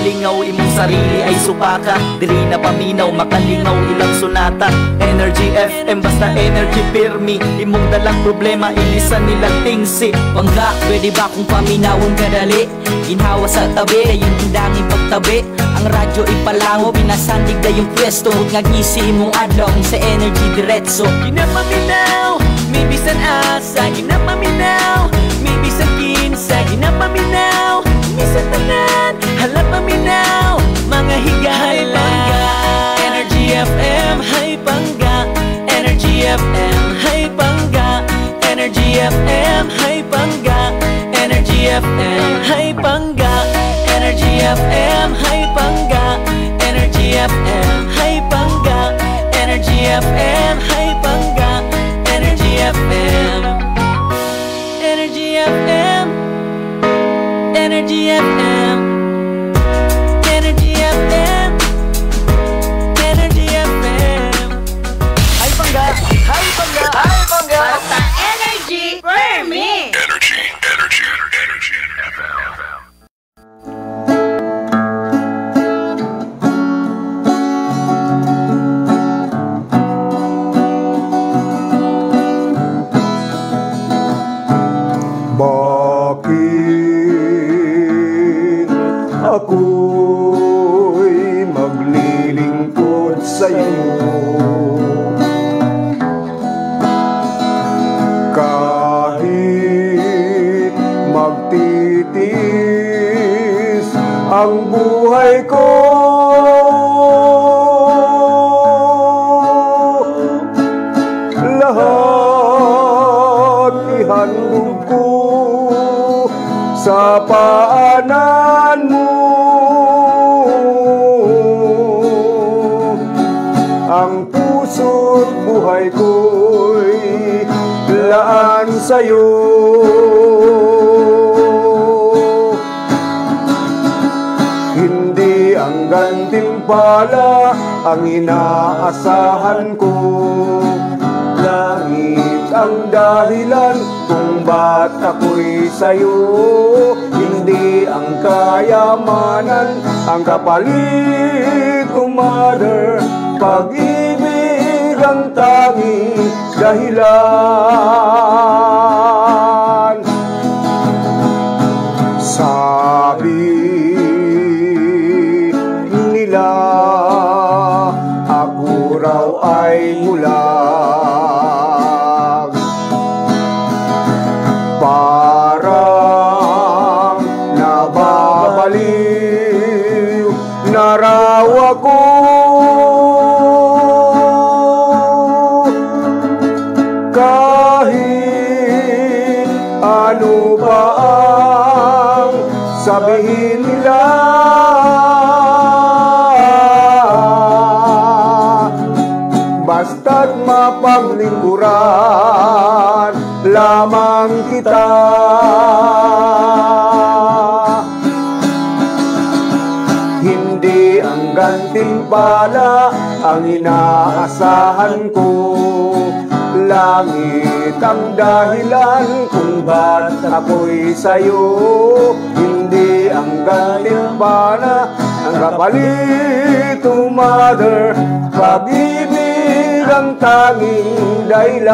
malingaw, imong sarili ay supaka. Diri na paminaw, makalingaw ilang sunata. Energy FM, basta energy pirmi. Imong dalang problema, ilisan nilang tingsi. Bangga, pwede ba kung paminawon kadali? Ginhawa sa tabi, kayong tindangin pagtabi. Ang radyo ipalango, pinasandig na yung pwesto. Huwag nga gisi imong adlaw, sa energy diretso. Ginapaminaw, may bisan asa. Ginapaminaw, may bisan kinsa. Ginapaminaw, bisan tanan. Halap paminaw, mga higala. Energy FM, hay pangga. Energy FM, hay pangga. Energy FM, hay pangga. Energy FM, hay pangga. Energy FM, hay pangga. Energy FM, hay pangga. Energy FM, hay pangga. Energy FM. Energy FM. Energy FM. Energy FM. Energy FM. Hay pangga. Hay pangga. Hay pangga. Basta energy for me. Energy FM. Bakit ako'y maglilingkod sa'yo? Kahit magtitis ang buhay ko, lahat ihandog ko sa paanan mo. Ang puso't buhay ko'y laan sa'yo. Hindi ang gantimpala ang inaasahan ko. Langit ang dahilan kung ba't ako'y sa'yo. Hindi ang kayamanan ang kapalit ko, Mother. Pag-ibig ang tanging dahilan. Sabi nila ako raw ay bulag, parang nababaliw na raw ako. Kahit ano ba ang sabihin nila, basta't mapaglingkuran lamang kita. Hindi ang gantimpala ang inaasahan ko. Langit ang dahilan kung ba't ako'y sa'yo. Hindi ang gantimpala ang kapalit ko, Mother. Pag-ibig ang tanging dahilan.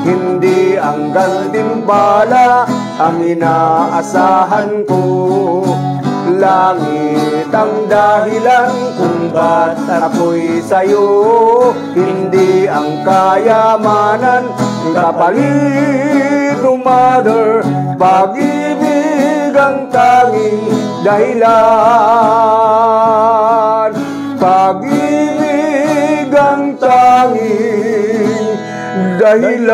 Hindi ang gantimpala ang inaasahan ko. Langit ang dahilan kung ba't ako'y sa'yo. Hindi ang kayamanan ang kapalit ko, Mother. Pag-ibig ang tanging dahilan. Pag-ibig ang tanging dahilan.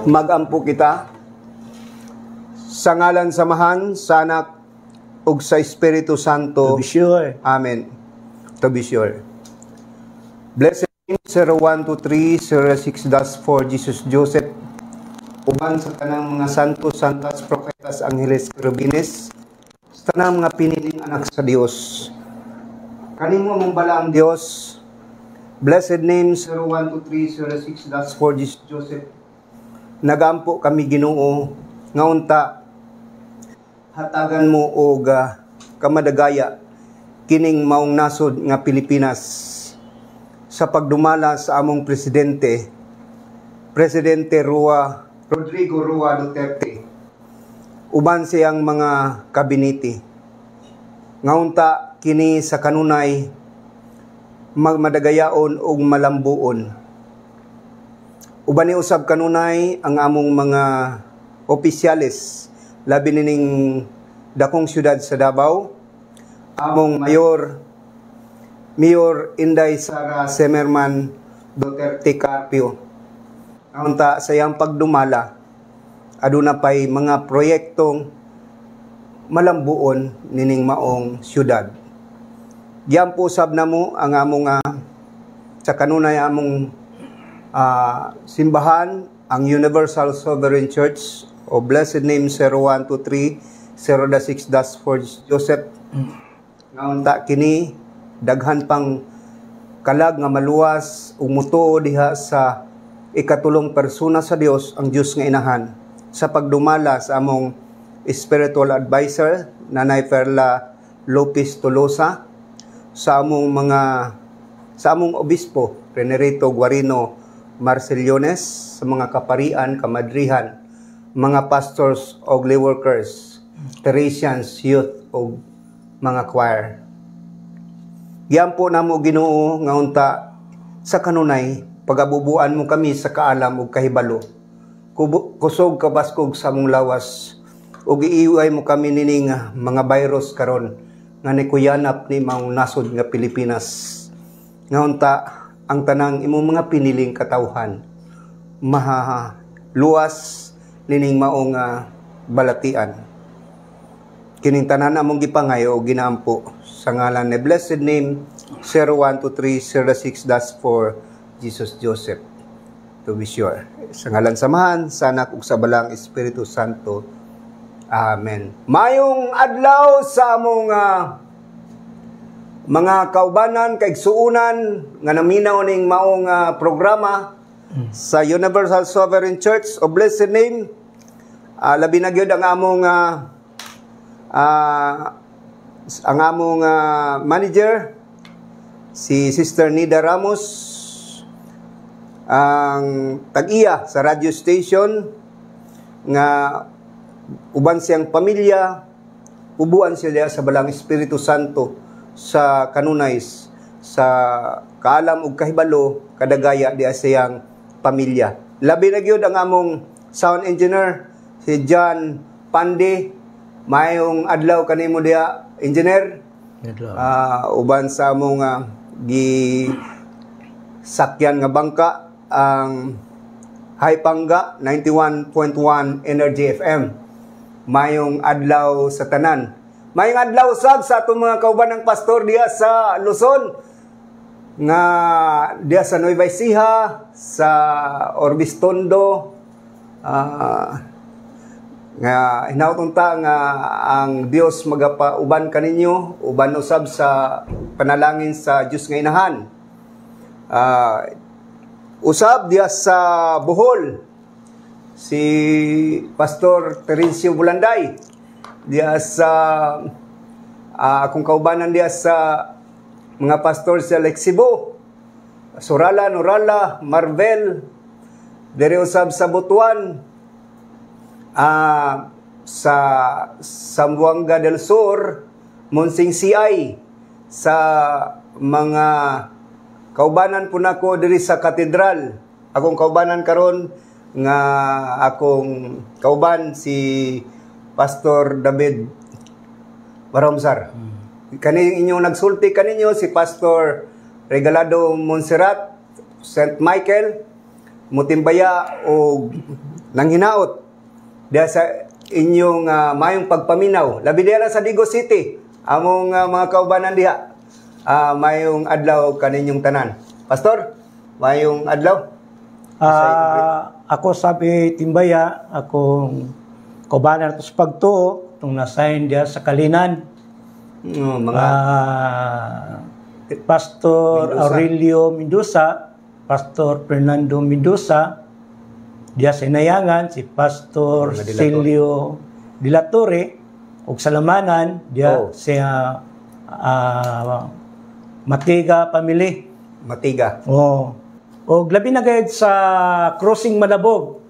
Magampo kita sa ngalan samahan sa Anak ug sa Espiritu Santo. To be sure. Amen. To be sure. Blessed name 012306-4 Jesus Joseph. Uban sa tanang mga santos, santas, profetas, angeles, kerubines, sa tanang mga piniling anak sa Dios. Kanimo mong bala ang Dios. Blessed name 012306-4 Jesus Joseph. nagampo kami Ginoo nga unta hatagan mo og kamadagaya kining maong nasod nga Pilipinas sa pagdumala sa among Presidente Rodrigo Roa Duterte uban siyang mga kabinete nga unta kini sa kanunay madagayaon ug malambuon. Uban ni usab kanunay ang among mga opisyales labi ning dakong syudad sa Davao, among Mayor Inday Sara Semerman Duterte Carpio. Unta sa iyang pagdumala aduna pay mga proyektong malambuon nining maong syudad. Giampo usab namo ang among sa kanunay among simbahan ang Universal Sovereign Church o Blessed Name 0123 0-6-4 Joseph. Nga unta kini daghan pang kalag nga maluwas ug mutuo diha sa ikatulong persona sa Dios ang Dios nga Inahan sa pagdumala sa among spiritual advisor Nanay Perla Lopez Tolosa, sa among obispo Renerito Guarino Marcellones, sa mga kaparian, kamadrihan, mga pastors o lay workers, Teresians, youth o mga choir. Giampo namo Ginoo nga unta sa kanunay pagabubuan mo kami sa kaalam ug kahibalo. Kusog kabaskog sa among lawas ug iiway mo kami nining mga virus karon nga nikuyanap ni maong nasod nga Pilipinas. Nga unta ang tanang imong mga piniling katawhan mahaluwas nining maong balatian. Kining tanan among gipangayo o ginaampo sa ngalan ni Blessed Name 0123 0-6-4 Jesus Joseph, to be sure. Sa ngalan samahan sa Anak ug sa Balang Espiritu Santo. Amen. Mayong adlaw sa among mga kaubanan, kaigsuunan nga naminaw ning maong programa sa Universal Sovereign Church o Blessed Name. Labi na gyud ang among manager si Sister Nida Ramos, ang tag-iya sa radio station nga uban siyang pamilya, ubuan siya sa Balang Espiritu Santo sa kanunay sa kaalam ug kahibalo kadagaya diya siyang pamilya. Labi na gyud ang among sound engineer si John Pandi. Mayong adlaw kanimo diya engineer. Uban sa among sakyan nga bangka ang Haipanga 91.1 Energy FM. Mayong adlaw sa tanan. Mayong adlaw sab sa atong mga kauban ng pastor diya sa Luzon, nga diya sa Nueva Ecija, sa Orbistondo, nga hinautong ta nga ang Dios magapauban kaninyo, uban usab sa panalangin sa Dios nga Inahan. Usab diya sa Bohol, si Pastor Terencio Bulanday, diya sa akong kaubanan diya sa mga pastor sa Lexibo, Surala, Norala, Marvel, diri usab sa Butuan, sa Zamboanga del Sur, Monsing CI, sa mga kaubanan po nako diri sa Katedral. Akong kaubanan karon nga akong kauban si Pastor David Baromsar. Kani inyong nagsulti kaninyo si Pastor Regalado Monserrat, St. Michael, Mutimbaya o nanghinaot diya sa inyong mayong pagpaminaw. Labi diya sa Digo City, among mga kaubanan diha. Mayong adlaw kaninyong tanan. Pastor, mayong adlaw. Ako sabi Timbaya, akong kaubanan sa pagtuo, itong nasayin diya sa Kalinan. Pastor Mendoza. Aurelio Mendoza, Pastor Fernando Mendoza, Diya sa inayangan si Pastor Mga Dilator. Silio Dilatore ug Salamanan diya siya Matiga family. Matiga. O labi na gayud sa Crossing Malabog.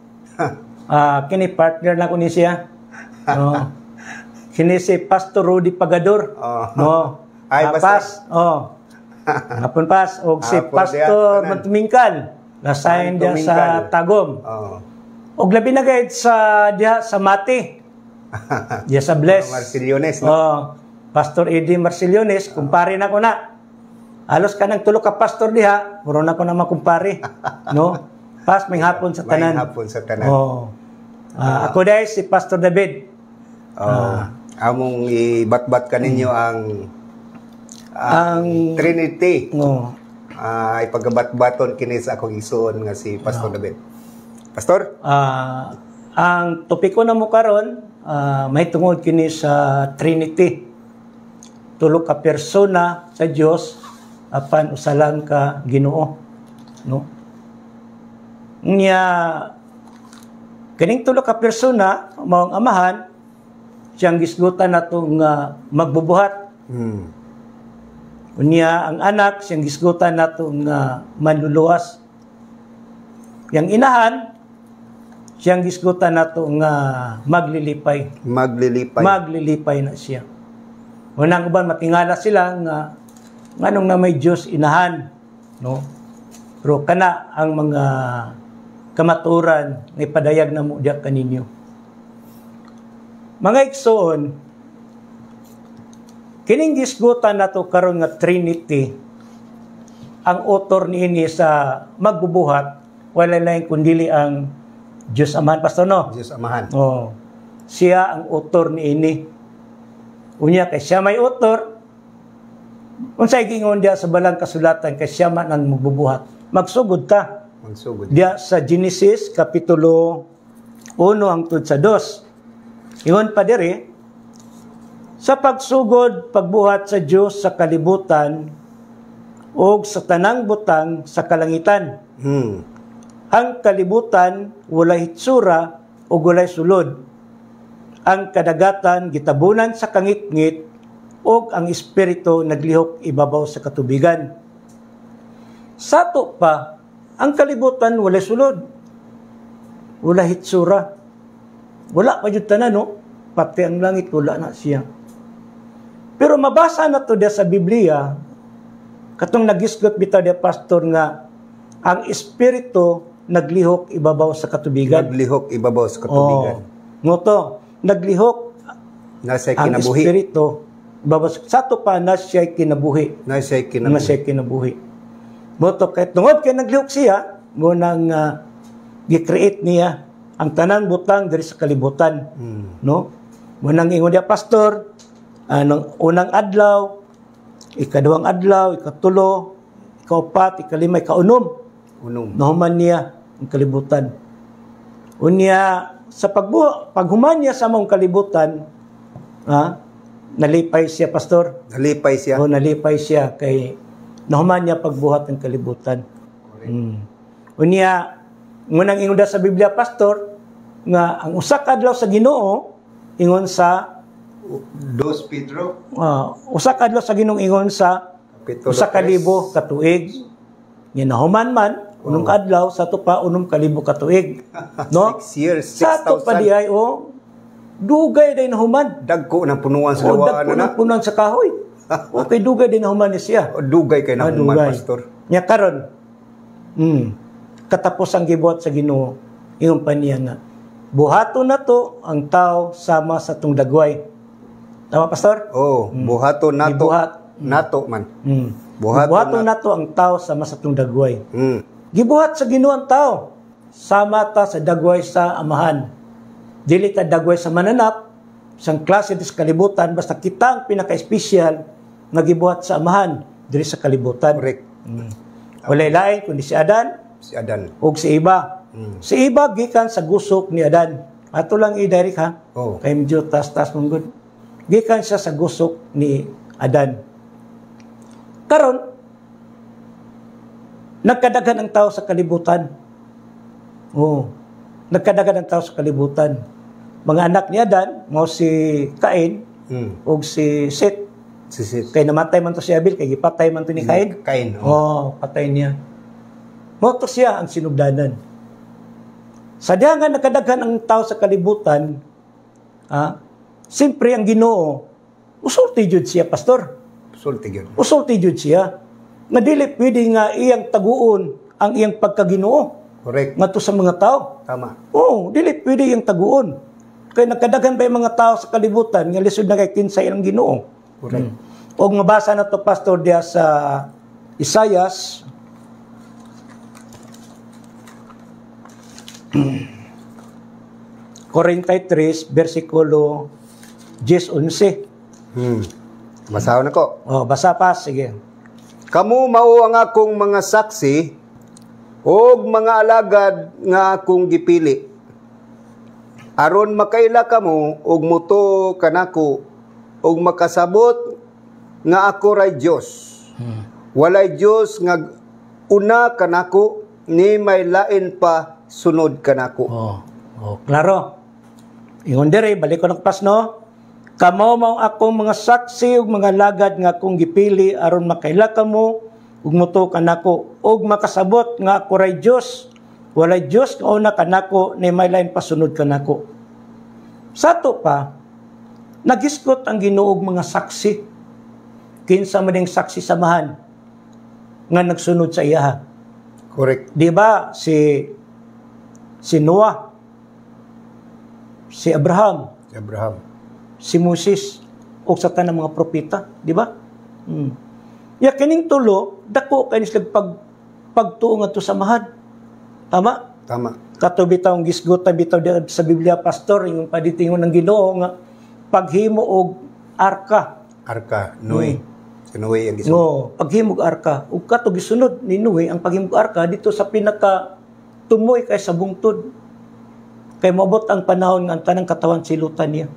Kini partner na ko ni siya. No. Kini si Pastor Rudy Pagador. No. Ay, Pas. Hapon pas og si Hapon Pastor diya, Mantuminkan. Na-sign diya sa Tagum. Og labi na gayud sa diya sa Mati. Diya sa Bless. Marcillones, no? Pastor Eddie Marcillones, kumpare na ko na. Halos ka ng tulo ka pastor diha, muro na ko na makumpare. No? Pas may hapon sa tanan. May hapon sa tanan. Ako dahil si Pastor David. Among ibatbat ka ninyo ang Trinity. Ipagabat-baton kini sa akong igsoon nga si Pastor David. Pastor? Ang topiko na mo karon, may tungod kini sa Trinity. Tulo ka persona sa Dios apan usalan ka Ginoo, no? Nya kining tulo ka persona mao ang amahan siyang gisgutan nato nga magbubuhat. Unya ang anak siyang gisgutan nato nga manluluwas. Yang inahan siyang gisgutan nato nga maglilipay. Maglilipay na siya. Unang uban matingala sila nga nganong na may Dios inahan, no? Pero kana ang mga kamaturan nga ipadayag na mo diya kaninyo. Mga igsoon, kining gisgutan nato karon nga Trinity, ang author niini sa magbubuhat wala lang kundili ang Diyos Amahan, Pastor, no? Diyos Amahan. Siya ang author niini. Unya kay siya may author, unsay gingon diya sa balang kasulatan kay siya man ang magbubuhat. Magsugod ka. Diya sa Genesis kapitulo 1 hangtod sa 2. Ingon pa diri, sa pagsugod pagbuhat sa Dios sa kalibutan o sa tanang butang sa kalangitan. Ang kalibutan walay hitsura o walay sulod. Ang kadagatan gitabunan sa kangit-ngit o ang espiritu naglihok ibabaw sa katubigan. Sato pa, ang kalibutan walay sulod. Wala hitsura. Wala pa jud tanan, no? Pati ang langit wala na siya. Pero mabasa na to sa Biblia, katong nagisgot bitaw dia pastor nga ang espiritu naglihok ibabaw sa katubigan. Naglihok ibabaw sa katubigan. Ngoto, naglihok nasa ang kinabuhi. espiritu ibabaw sa to pa na siya kinabuhi. Nasa kinabuhi. Moto kay tungod kay naglihok siya mo nang gi-create niya ang tanang butang diri sa kalibutan. No? Mo nang ingon dia pastor, anong unang adlaw, ikaduhang adlaw, ikatulo, ikaupat, ikalima, ikaunom. Nahuman niya ang kalibutan. Unya sa paghuman niya sa mong kalibutan, nalipay siya, pastor. Nalipay siya. Nalipay siya kay nahuman niya pagbuhat ng kalibutan. Unya ngunang ingon sa Biblia, pastor, nga ang usa ka adlaw sa Ginoo ingon sa 2 Pedro usa ka adlaw sa Ginoo ingon sa usa ka libo ka tuig. Nya nahuman man unong adlaw sa to pa unom ka libo ka tuig. No? 6 years, 6,000. Sa to pa diay dugay day nahuman. Dagko ng punuan sa lawaan na. Dagko ng punuan sa kahoy. Okay, dugay din nahuman ni siya. Dugay kay nahuman, pastor. Nya karon katapos ang gibuhat sa Ginoo, ingon pa niya nga buhaton na to ang tao sama sa tong dagway. Tama, pastor? Buhaton nato. Nato man. Buhaton nato ang tao sama sa tong dagway. Gibuhat sa Ginoo ang tao sama ta sa dagway sa amahan. Dili ta dagway sa mananap, sang klase sa kalibutan, basta kita ang pinaka-espesyal nga gibuhat sa amahan diri sa kalibutan. Correct. Walay lain kundi si Adan. O si Iba. Si Iba gikan sa gusok ni Adan. Ato lang i-direct ha. Kay medyo tas-tas mong good. Gikan siya sa gusok ni Adan. Karon, nagkadaghan ang tao sa kalibutan. nagkadagan ng tao sa kalibutan. Mga anak ni Adan, mo si Cain, o si Seth. Si Seth. Kaya namatay man to si Abel, kaya gipatay man to ni Cain. Cain. Patay niya. Mo to siya ang sinugdanan. Sa diha nga nagkadaghan ang tao sa kalibutan, siyempre ang Ginoo, usulti jud siya, pastor. Usulti jud siya. Nga dili pwede nga iyang taguon ang iyang pagkaginoo. Correct. Ngadto sa mga tao. Tama. Dili pwede iyang taguon. Kaya nagkadaghan ba yung mga tao sa kalibutan nga lisod na kay kinsay ang Ginoo. Correct. O mabasa na to, pastor, diya sa Isaias 43 versikulo 10-11. Basahan ako. Basa pa, sige. Kamu mao ang akong mga saksi og mga alagad nga akong gipili. Aron makaila kamo og muto kanako og makasabot nga ako ray Dios. Walay Dios nga una kanako ni may lain pa sunod kanako. Klaro. Ingon dire, balik ko ng pasno. Kamo mao akong mga saksi ug mga lagad nga akong gipili aron makaila kamo ug muto kanako ug makasabot nga ako ray Dios. Walay Dios nga una kanako ni may lain pasunod kanako. Sato pa, nagiskot ang Ginoo og mga saksi. Kinsa man ang saksi samahan nga nagsunod sa iya. Correct. Di ba si Noah, si Abraham, si Moses, o sa tanang mga propeta, di ba? Ya kining tulo, dako kay sila pagtuo nga to samahan. Tama? Tama. Kato bitaw gisgutan bitaw sa Biblia, pastor, yung paditingon ng Ginoo nga paghimo og arka. Noe. Si Noe ang gisunod. Paghimo og arka. Ug kato gisunod ni Noe ang paghimo og arka dito sa pinaka tumoy kay sa bungtod. Kay moabot ang panahon nga ang tanang katawan silutan niya.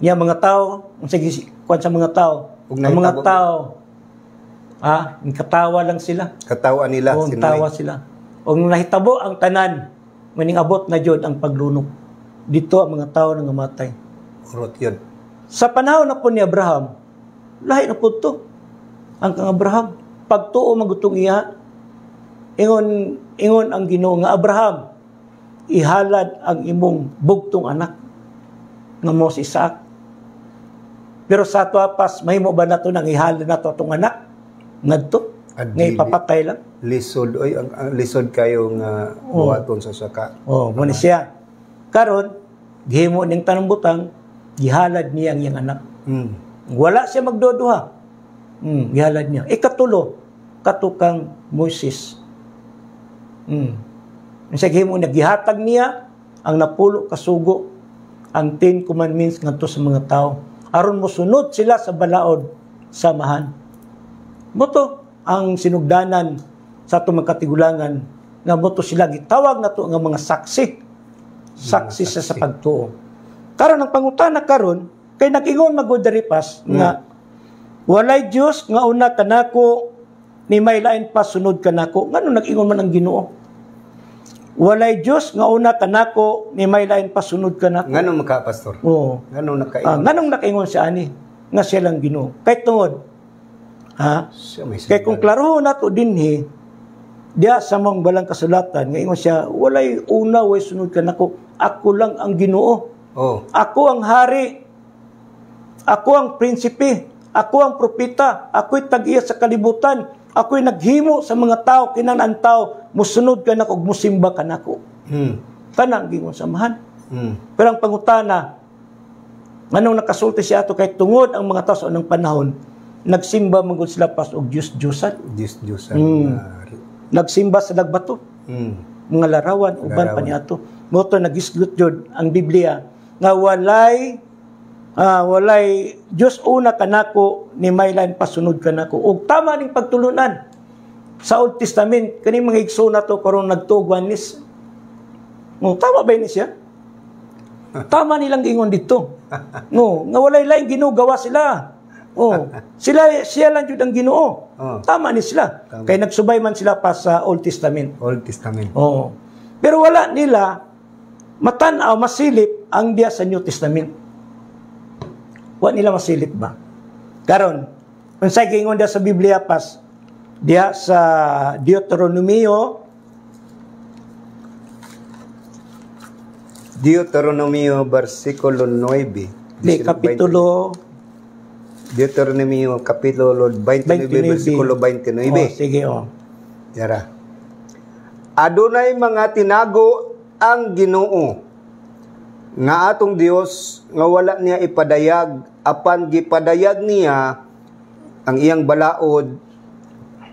Niya mga tao, sige kuan sa mga tao. Ang mga tao, katawa lang sila. Katawa nila si Noe. Katawa sila. O nahitabo ang tanan, maning abot na jud ang paglunok. Dito ang mga tao nang namatay. Urot yun. Sa panahon na po ni Abraham, lahi na po ito. Ang kang Abraham, pagtuo magutong iya, ingon ang Ginoo nga Abraham, ihalad ang imong bugtong anak nga mo si Isaac. Pero sa ato apas, mahimo ba nato nang ihalad nato atong anak? Ngadto? Nga ipapatay lang? Lisod. Ang lisod kayo nga buhaton sa saka. Muna siya. Karon, gihimo ning tanong butang, gihalad niya ang iyang anak. Wala siya magduduha. Gihalad niya. Ikatulo, katukang Moses. Siya gihimo niya, gihatag niya ang napulo kasugo, ang 10 commandments ngadto sa mga tao. Aron mosunod sila sa balaod samahan. Moto ang sinugdanan sa atong magkatigulangan nga moto sila gitawag nato nga mga saksi sa pagtuo. Karon ang pangutana karon kay nag-ingon magud diri pas nga walay Dios nga una kanako ni may lain pa sunod kanako. Ngano nag-ingon man ang Ginoo? Walay Dios nga una kanako ni may lain pa sunod kanako. Ngano maka pastor? Ngano nakaingon? Nganong nakaingon siya ani nga siya lang Ginoo. Kay tungod kaya kung klarohon nato dinhi, diya sa mong balang kasulatan, nga ingon siya, walay una, way sunod ka nako, ako lang ang Ginoo. Ako ang hari, ako ang prinsipe, ako ang propeta, ako'y tag-iya sa kalibutan, ako'y naghimo sa mga tao, kinang tao, musunod ka nako, musimba ka nako. Tanang gingon samahan. Pero ang pangutana, anong nakasulti siya ato kay tungod ang mga tao sa unang panahon, nagsimba mangod sila pas og Diyos-Diyosan. Nagsimba sa nagbato. Mga larawan, uban pa niyato. Moto nagisgot jud ang Biblia nga walay Diyos una kanako ni may lain pasunod kanako. Og tama ning pagtulunan sa Old Testament kani mga igsoon nato karon nagtuog wanis. Tama ba ni siya? Tama nilang ingon dito. Nga walay lain ginugawa sila. Siya lang jud ang Ginoo. Tama ni sila. Kay nagsubay man sila pa sa Old Testament. Pero wala nila matanaw, masilip ang diya sa New Testament. Wala nila masilip ba? Karon, unsay gingon diya sa Biblia pas, diya sa Deuteronomio versikulo 9. Kapitulo Deuteronomio kapitulo 29, versikulo 29. Oh, sige, oh. Yara. Adunay mga tinago ang Ginoo nga atong Dios nga wala niya ipadayag, apan gipadayag niya ang iyang balaod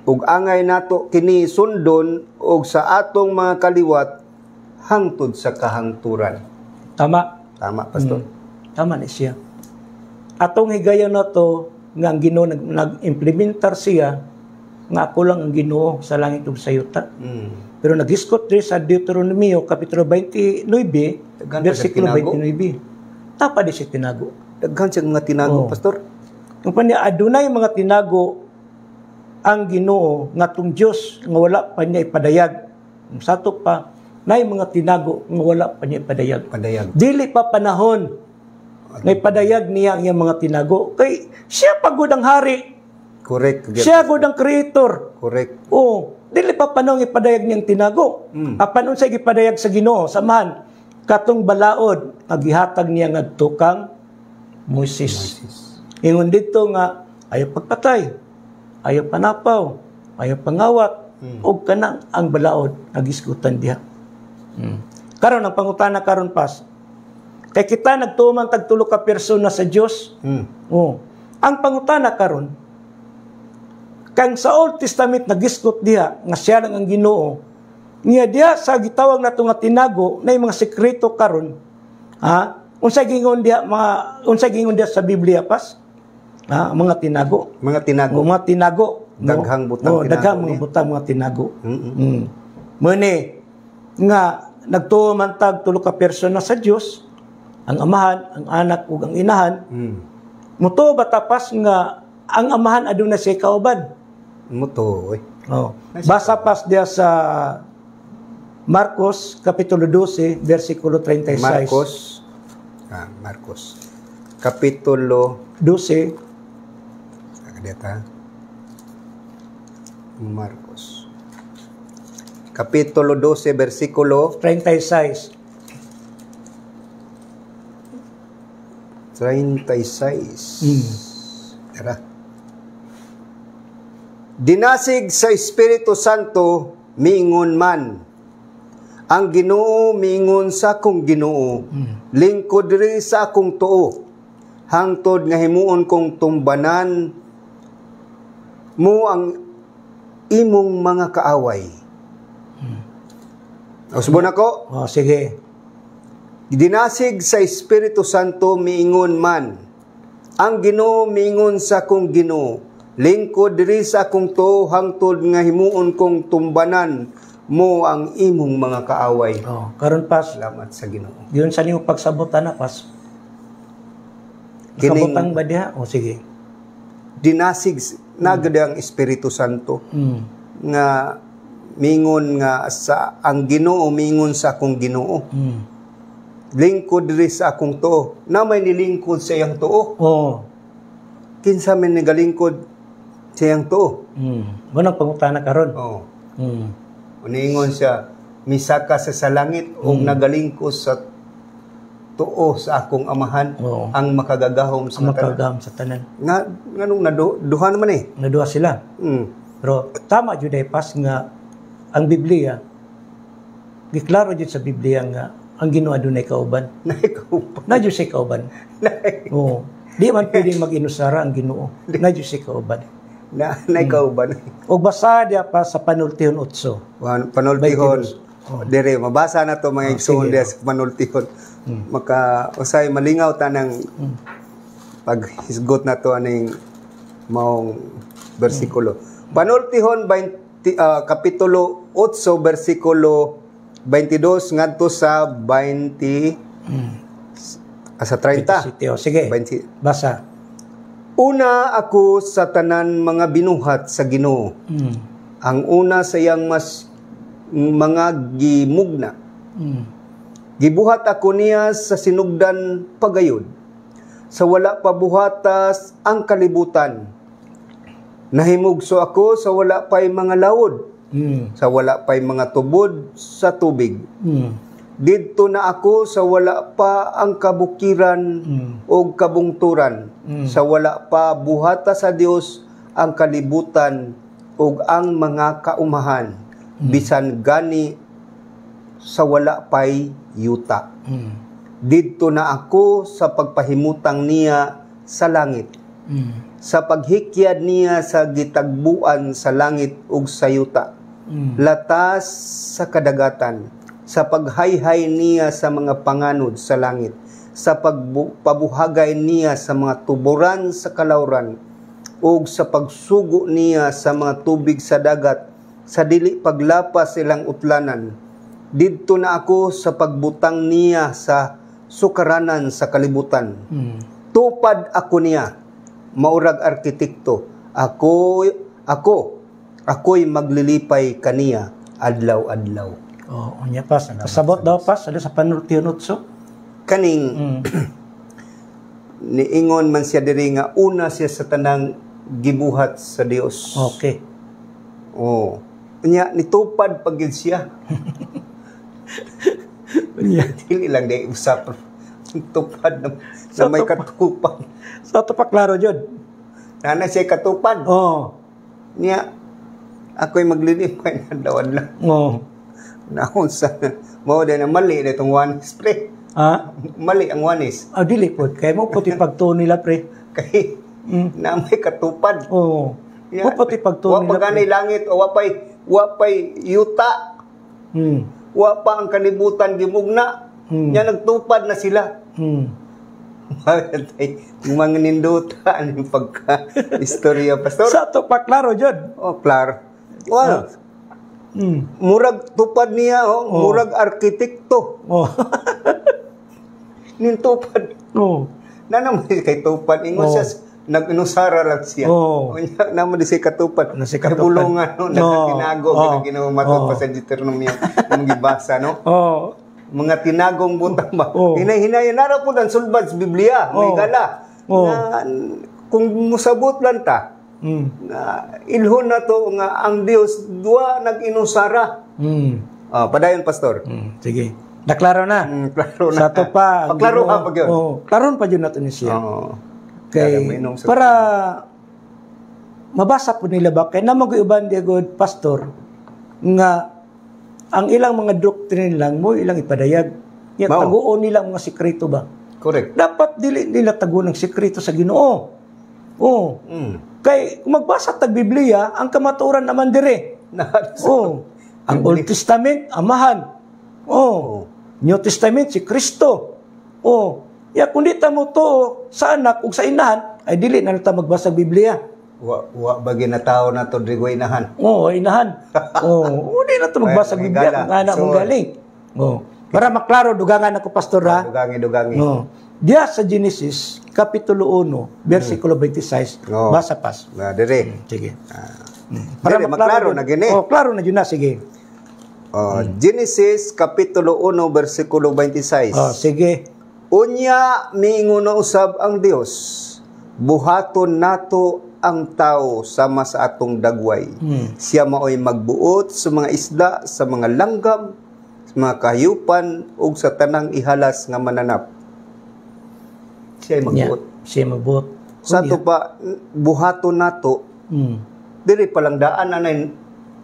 ug angay nato kini sundon og sa atong mga kaliwat hangtod sa kahangturan. Tama. Tama, pastor. Tama ni siya. Atong higayon na to nga ang Ginoo nag-implementar siya nga ako lang ang Ginoo sa langit ug sa yuta. Pero nag-discuss din sa Deuteronomio kapitulo 29, versikulo 29. Tapa di siya tinago. Daghan siya mga tinago, pastor. Kung pa niya, adunay mga tinago ang Ginoo nga tong Dios nga wala pa niya ipadayag. Sato pa, nay mga tinago nga wala pa niya ipadayag. Dili pa panahon nga ipadayag niya ang iyang mga tinago. Kay siya pagod ang hari. Correct. Siya gud ang creator. Correct. Oh, dili pa panahon ipadayag niyang tinago. Apan unsay gipadayag sa Ginoo samahan katong balaod agihatag niya ngadto kang Moises. Ingon dito nga ayaw pagpatay, ayaw panapaw, ayaw pangawat, og kanang ang balaod nagisgutan diha. Karon ang pangutana karon pas. Kay kita nagtuman tag tulo ka persona sa Dios. Oh. Ang pangutana karon kang sa Old Testament nagisgot diha nga siya lang ang Ginoo. Niya diha sa gitawag nato nga tinago na mga sekreto karon. Ha? Unsay gingon diha sa Biblia pas? Ha, mga tinago. Mga tinago. Mga tinago. Daghang butang tinago. Daghang mga butang mga tinago. Muni nga nagtuman tag tulo ka persona sa Dios, ang amahan, ang anak ug ang inahan. Muto batapas nga ang amahan aduna siya kauban. Muto. Oh. Basa pas dia sa Marcos kapitulo 12 versikulo 36. Marcos kapitulo 12. Marcos kapitulo 12 versikulo 36. 36. Tara. Dinasig sa Espiritu Santo miingon man, ang Ginoo miingon sa akong Ginoo, lingkod diri sa akong tuo, hangtod nga himuon kong tumbanan mo ang imong mga kaaway. Usbon ako? Oh, sige. Dinasig sa Espiritu Santo miingon man, ang Ginoo miingon sa akong Ginoo, lingkod diri sa akong tuo, hangtod nga himuon kong tumbanan mo ang imong mga kaaway. Oh, karon pas. Salamat sa Ginoo. Diyon sa nimo pagsabutan na pas. Sabutan ba diha? Oh, sige. Dinasig nagad ang Espiritu Santo nga mingon nga sa ang Ginoo mingon sa akong Ginoo. Lingkod diri sa akong tuo. Na may nilingkod sa iyang tuo. Oh. Kinsa man nagalingkod sa iyang tuo. Munang pangutana karon. Oh. Uningon siya, misaka sa langit o nagalingkod sa tuo sa akong amahan ang makagagahom sa makagagahom sa tanan. Nganong naduha naman eh. Naduha sila. Pero tama jud pas nga ang Biblia giklaro jud sa Biblia nga ang Ginoo adunay kauban. Na jud say kauban. Oh. Di man pwedeng mag-inusara ang Ginoo. Na jud say kauban. Na kauban. Og basa dia pa sa Panultihon 8. Panultihon. Dire mabasa na to mga igsoon sa Panultihon. Maka usay malingaw tanang paghisgot na to aning maong bersikulo. Panultihon kapitulo 8 bersikulo 22 ngadto sa 20 sa 30. Sige. 20. Basa. Una ako sa tanan mga binuhat sa Ginoo. Ang una sa iyang mas mga gimugna. Gibuhat ako niya sa sinugdan pagayod. Sa wala pa buhatas ang kalibutan. Nahimugso ako sa wala pa'y mga lawod. Sa wala pa'y mga tubod sa tubig. Didto na ako sa wala pa ang kabukiran o kabungturan. Sa wala pa buhata sa Dios ang kalibutan o ang mga kaumahan. Bisan gani sa wala pa'y yuta. Didto na ako sa pagpahimutang niya sa langit. Sa paghikyad niya sa gitagbuan sa langit ug sa yuta. Latas sa kadagatan. Sa paghayhay niya sa mga panganod sa langit. Sa pagpabuhagay niya sa mga tuburan sa kalawran. Ug sa pagsugo niya sa mga tubig sa dagat. Sa dili paglapas silang utlanan. Didto na ako sa pagbutang niya sa sukaranan sa kalibutan. Tupad ako niya, maurag arkitekto. Ako'y maglilipay kaniya adlaw-adlaw. Oh, unya pas. Pasabot daw pas sa panultiunutso. Kaning niingon man siya diri nga una siya sa tanang gibuhat sa Dios. Okay. Oh. Unya nitupad pag yun siya. Dili lang day usap tupad na may katupad. Sa ito pa klaro jud. Nana siya katupad. Oh. Niya ako'y maglilipay na dawan lang. Oh. Naon sa mao din na mali na itong wanis pre. Ha? Mali ang wanis. Ah, dili po. Kaya mo puti pagtuon nila pre. Kay na may katupad. Oh. Niya, Mo puti pagtuon nila wa pa langit o wapay yuta. Wa pa ang kalibutan gimugna. Nya nagtupad na sila. Mga nindutan yung pagka-istorya, pastor. Sa ito pa klaro jud. Oh, klaro. Well, murag tupad niya, murag arkitekto. Oh. Nintupad. Oh. Na naman kay tupad. Ingon siya, nag-inusara lang siya. Oh. Naman di siya katupad. Kabulungan, no? Nagkatinago. Ginawa matod pa sa Deuteronomium. Yung gibasa, no? Oh. Mga tinagong butang ba. Oh. Hinay-hinayan na po ang sulbad sa Biblia. May gala. Oh. Na, kung musabot lang ta, na ilhon na to nga ang Dios duwa nag-inusara. Padayon, pastor. Sige. Naklaro na. Klaro na. Sa ito pa. Klaro ha pag yun. Oh. Klaron pa yun natin siya. Kaya para mabasa po nila ba, kaya na mag-iuban di good pastor, nga ang ilang mga doctrine lang mo, ilang ipadayag. Yan, taguon nilang mga sikreto ba? Correct. Dapat dili nila taguon ng sikreto sa Ginoo. Oh. Kay kung magbasa tag Biblia, ang kamatuoran naman dire. Ang Old Testament, amahan. New Testament, si Kristo. Ya, kung di ta mo to sa anak ug sa inahan, ay dili na ta magbasa Biblia. Wa bagi na tao na to drigo inahan. Inahan. Di na to magbasa Biblia kung anak mong galing. Para maklaro dugangan ako pastor ha. Dugangi. Diya sa Genesis kapitulo 1, versikulo 26. Basa pas. Dire. Sige. Para maklaro na gini. Klaro na yun na, sige. Genesis kapitulo 1 versikulo 26. Sige. Unya miingon na usab ang Dios, buhaton nato ang tao sama sa atong dagway. Siya maoy magbuot sa mga isda, sa mga langgam, sa mga kahayupan ug sa tanang ihalas nga mananap. Siya magbuot. Siya magbuot. Sa to pa buhaton nato. Dili palang daan na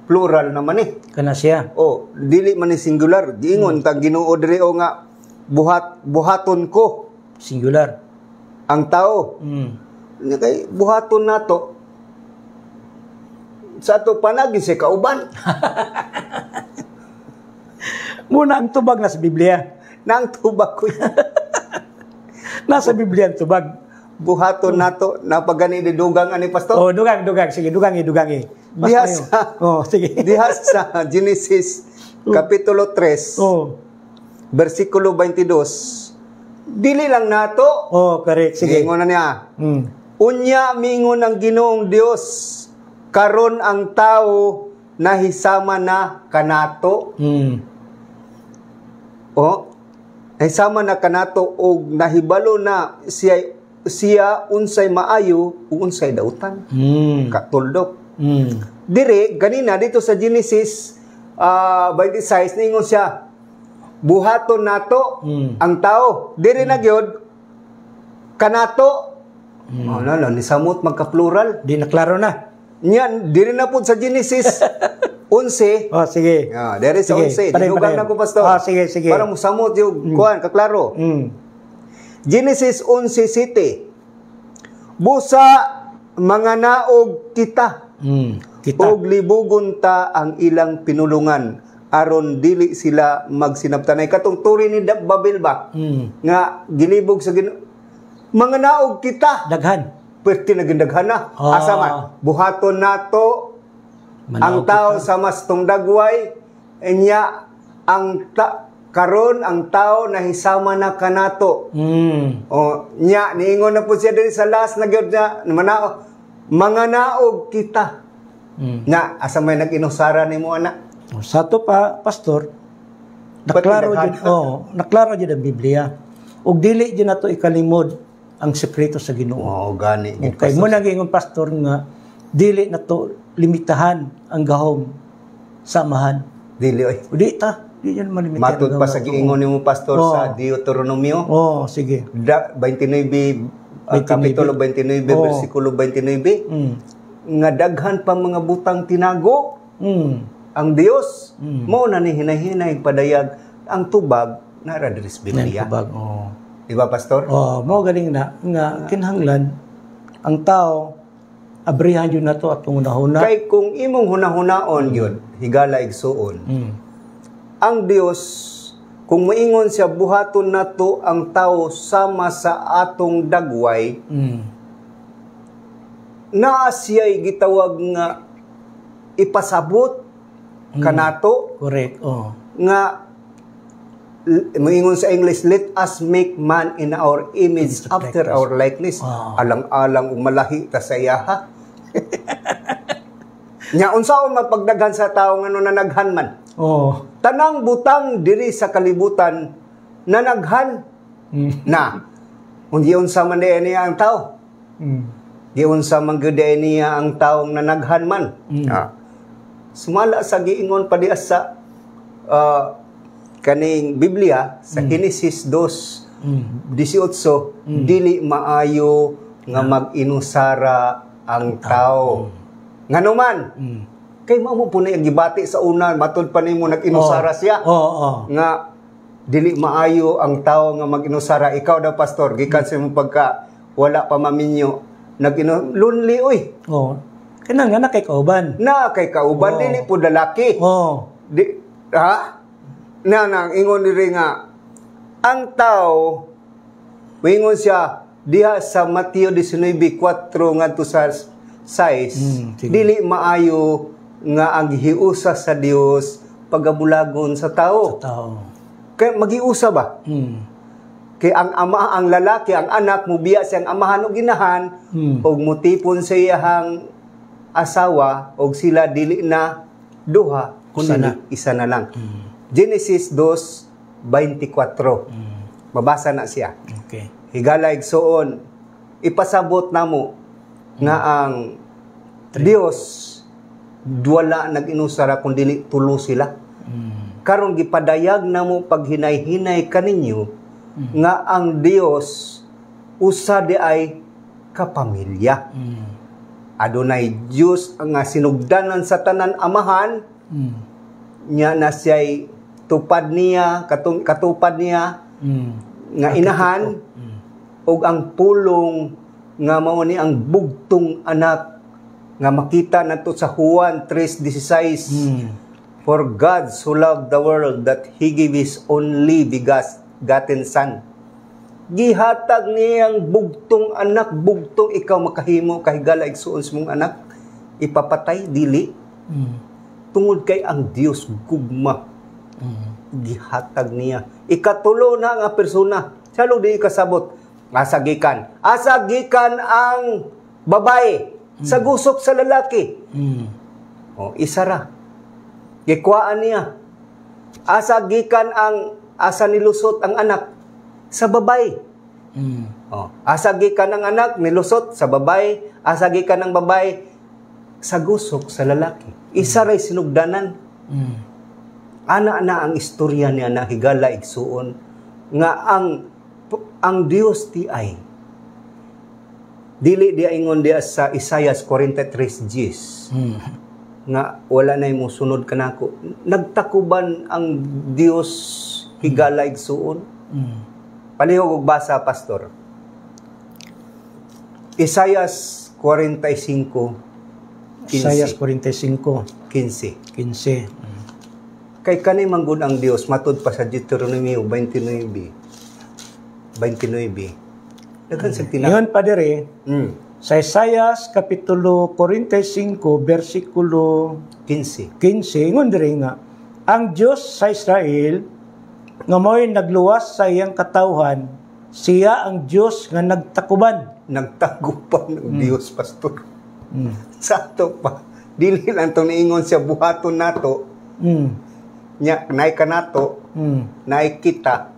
plural naman eh. Kana siya. Dili man ni singular. Giingon ta Ginoo diri nga buhaton ko. Singular. Ang tao. Kay buhaton nato. Sa ato panagi si kauban. Muna ang tubag na sa Biblia. Nang tubag ko yan. Nasa Biblia ang tubag. Buhaton nato. Napagani di dugang ani pastor? Dugang. Sige, dugangi. Diha sa, sige. Diha sa Genesis kapitulo 3. Versikulo 22. Dili lang nato. Correct. Sige. Ingon na niya. Unya mingon ang Ginoong Dios, karon ang tao nahisama na kanato. O, nahisama na kanato o nahibalo na siya unsay maayo o unsay dautan. Katuldok. Dire, ganina, dito sa Genesis 26, ningon siya, buhaton nato ang tao. Dire na gyud kanato. Ni samot magka-plural. Di na klaro na. Yan, dire na po sa Genesis 11. Oh, sige. There is 11. Dinugang na ko, Pastor. Sige. Para mo samot yung kuhan, kaklaro. Genesis 11:7. Busa mga naog kita. Og libugon ta ang ilang pinulungan aron dili sila magsinabtanay. Katong turi ni Babel ba? Nga gilibog sa mga naog kita. Daghan. Pwerte na gindaghan na. Asa man? Buhaton nato ang tao sa mastong dagway. Enya ang karon ang tao nahisama na kanato. Nya niingon na po siya diri sa last na gyud na mga naog kita. Na asa may nag-inusara nimo ana? Sa to pa, Pastor, naklaro jud ang Biblia. Ug dili jud nato ikalimod ang sekreto sa Ginoo. Gani. Okay, mo nag-ingon, Pastor, nga dili nato limitahan ang gahom sa amahan. Dili oy. Di yan malimitahan. Matud pa sa giingon nimo, Pastor, sa Deuteronomio. Sige. 29 kapitulo 29 bersikulo 29. Nga daghan pa mga butang tinago. Ang Dios mo na ni hinay-hinay padayag ang tubag na radris Biblia. Di ba, Pastor? Mo galing na nga kinahanglan ang tao abrihan yun na to at hunahuna. Kay kung imong hunahunaon yun, higala igsuon. Ang Dios, kung maingon siya buhaton nato ang tao sama sa atong dagway, naa siya'y gitawag nga ipasabot kanato. Correct. Nga maingon sa English, let us make man in our image after our likeness. Alang-alang umalahi ta sa iyaha. Nya unsaon mapagdaghan sa tawo ngano nanaghan man? Tanang butang diri sa kalibutan nanaghan na. Undi unsa man niya ang tawo? Giunsa man gyud niya ang taong nanaghan man. Sumala sa giingon pa dias sa kaning Biblia sa Genesis 2:18, dili maayo nga mag-inusara ang tao. Nganuman, kay mao po na gibati sa una, matud pa nimo nag-inusara siya. Nga dili maayo ang tao nga mag-inusara. Ikaw daw, Pastor, gikan sa imong pagka wala pa maminyo, lonely oy. Kinahanglan na kay kauban. Dili po lalaki. Nang ingon diri nga ang tao ingon siya diha sa Mateo 19:4 ngadto sa 6, dili maayo nga ang hiusa sa Dios pagabulagon sa tao. Kay magiusa ba? Kay ang ama, ang lalaki, ang anak mubiya siyang amahan o ginahan og mutipon sa iyang asawa og sila dili na duha kundi isa na lang. Genesis 2:24. Mabasa na siya. Higala igsuon, ipasabot namo nga ang Dios wala nag-inusara kundi dili tulo sila. Karon gipadayag namo paghinay-hinay kaninyo nga ang Dios usa di ay kapamilya. Adunay Dios nga sinugdanan sa tanan amahan, nya na siya'y tupad niya, katupad niya nga inahan, og ang pulong nga mao ni ang bugtong anak nga makita nato sa Juan 3:16. For God so loved the world that He gave His only begotten Son. Gihatag niyang bugtong anak, bugtong ikaw makahimo kahigala igsuon sa mong anak, ipapatay dili. Tungod kay ang Dios gugma. Gihatag niya. Ikatulo na nga persona. Salo di kasabot. Asagikan ang babae sa gusok sa lalaki. Isara. Gikwaan niya. Asa gikan asa nilusot ang anak sa babae. Asa gikan ang anak nilusot sa babae, asa gikan ang babae sa gusok sa lalaki. Isa ray sinugdanan. Ana na ang istorya niya na higala igsuon nga ang Dios ti ay dili dia ingon dia sa Isaias 43:10 nga wala na mo sunod kanako. Nagtakuban ang Dios higala igsuon. Palihog og basa, pastor. Isaias 45:15. Isaias 45, 15. 15. Kay kani manggod ang Dios matud pa sa Deuteronomy 29. Daghan sa Ngayon, Padre, sa Isaias Kapitulo 45, versikulo 15. 15, ingon diri nga, ang Diyos sa Israel, nga mo'y nagluwas sa iyang katawhan, siya ang Diyos nga nagtakuban. Nagtagupan ng Dios, pastor. Sa ato pa, dili lang itong niingon siya buhaton nato, nya naay ka nato, naay kita.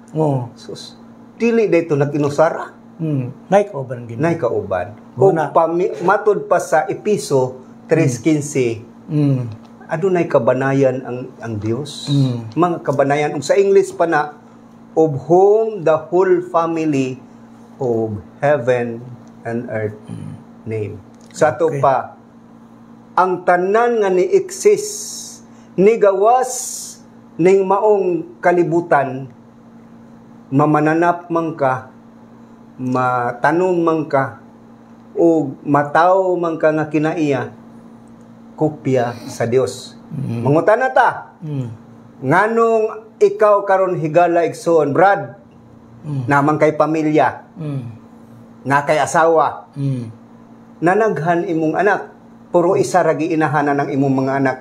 Sus, dili dito nag-inusara. Naay kauban gini. Naay kauban. O matod pa sa Episo 3:15, adunay kabanayan ang Dios. Mga kabanayan. Sa English pa na, of whom the whole family of heaven and earth name. Sa ato pa, ang tanan nga ni-exist, ni gawas ning maong kalibutan, mamananap man ka, matanong man ka, o mataw man ka nga kinaiya, kopya sa Dios. Mangutana ta, nganong ikaw karon higala igsoon, Brad, naman kay pamilya, nga kay asawa, nanaghan imong anak, puro isa ragi inahanan ng imong mga anak.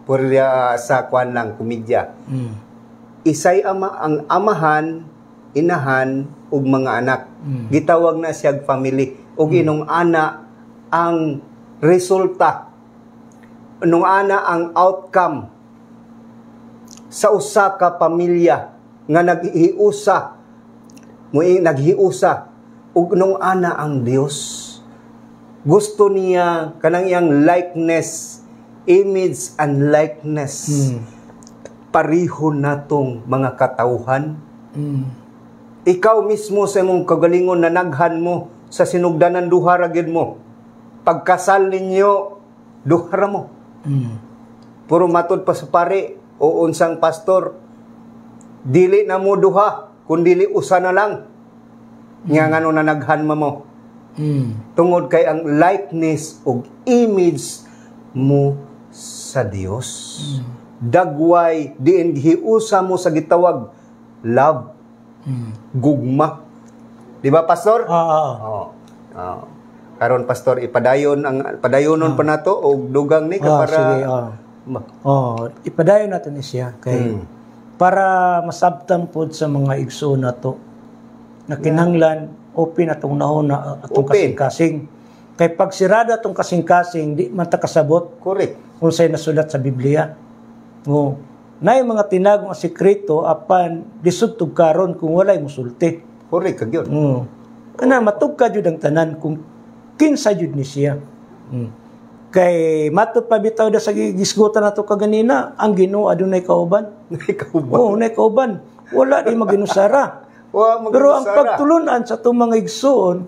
Puro sa kwan lang, komedya. Isay ang amahan, inahan, ug mga anak. Gitawag na siyag family. Ug inong ana ang resulta. Inong ana ang outcome sa usa ka pamilya nga naghiusa ug inong ana ang Dios. Gusto niya kanang iyang likeness, image and likeness. Pariho natong mga katawhan. Ikaw mismo sa imong kagalingon nanaghan mo sa sinugdanan duha ra gyud mo. Pagkasal ninyo duha ra mo. Puro matud pa sa pare o unsang pastor, dili na mo duha kundi usa na lang. Nga ngano nanaghan mo. Tungod kay ang likeness o image mo sa Dios. Dagway diin giusa mo sa gitawag love, gugma. Di ba, pastor? Karon, pastor, padayonon pa nato og dugang ni para sige, ipadayon natin siya kay para masabtan pod sa mga igsoon nato na kinahanglan open atong nahuna atong kasing-kasing. Kay pag sirada atong kasing-kasing, di man ta kasabot. Correct. Unsay nasulat sa Biblia. Nay mga tinagong sekreto apan disudtog karon kung walay musulti. Correct kag yun. Kana matugka jud ang tanan kung kinsa jud ni siya. Kay matud pa bitaw da sa gisgutan nato kaganina, ang Ginoo adunay kauban. Nay kauban. Wala di maginusara. Pero ang pagtulunan sa itong mga igsoon,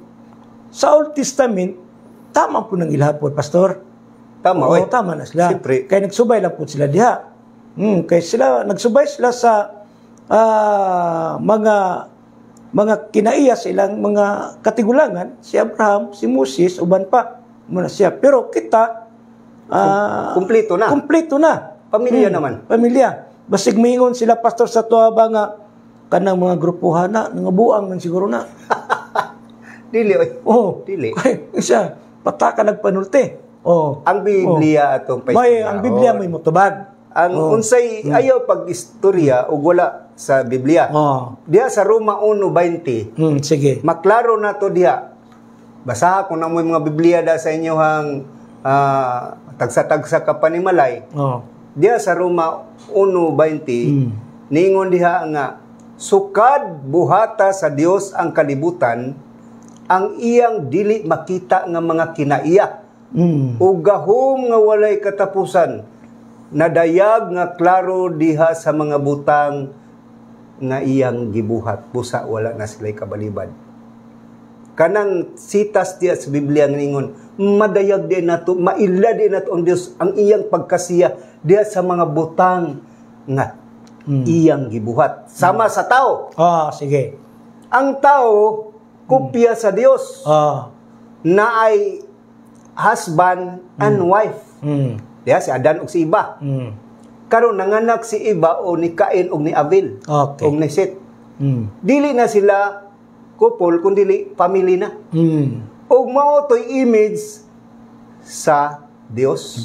sa Old Testament, tama po ng ilhapon, pastor. Tama, tama na sila. Siyempre. Kaya nagsubay lang po sila diha. Kaya nagsubay sila sa mga kinaiya silang mga katigulangan, si Abraham, si Moses, uban pa, muna siya. Pero kita, kumpleto na. Kumpleto na. Pamilya naman. Pamilya. Basig mingon sila, pastor, sa tuwa ba nga, kanang mga grupuhan na, nangabuang man siguro na. Dili, oy. Dili. Isa, pataka nagpanulti. Ang Biblia atong ang Biblia may mutubag. Ang unsay ayaw pag-istorya o wala sa Biblia. Diya sa Roma 1:20. Sige. Maklaro na to diya. Basaha ko na mo yung mga Biblia da sa inyohang tagsa-tagsa ka panimalay. Diya sa Roma 1:20, ningon diha nga, sukad buhata sa Dios ang kalibutan, ang iyang dili makita nga mga kinaiya, o gahom nga walay katapusan, nadayag nga klaro diha sa mga butang nga iyang gibuhat, busa wala na sila'y kabalibad. Kanang sitas diya sa Biblia nga ningon, madayag din nato, maila din nato ang Dios ang iyang pagkasiya diya sa mga butang nga iyang gibuhat. Sama sa tao. Sige. Ang tao, kopya sa Dios. Na ay husband and wife. Diya, si Adan o si Iba. Karon nanganak si Iba o ni Cain o ni Abel. O ni Seth. Dili na sila couple, kundi family na. O mao to'y image sa Dios.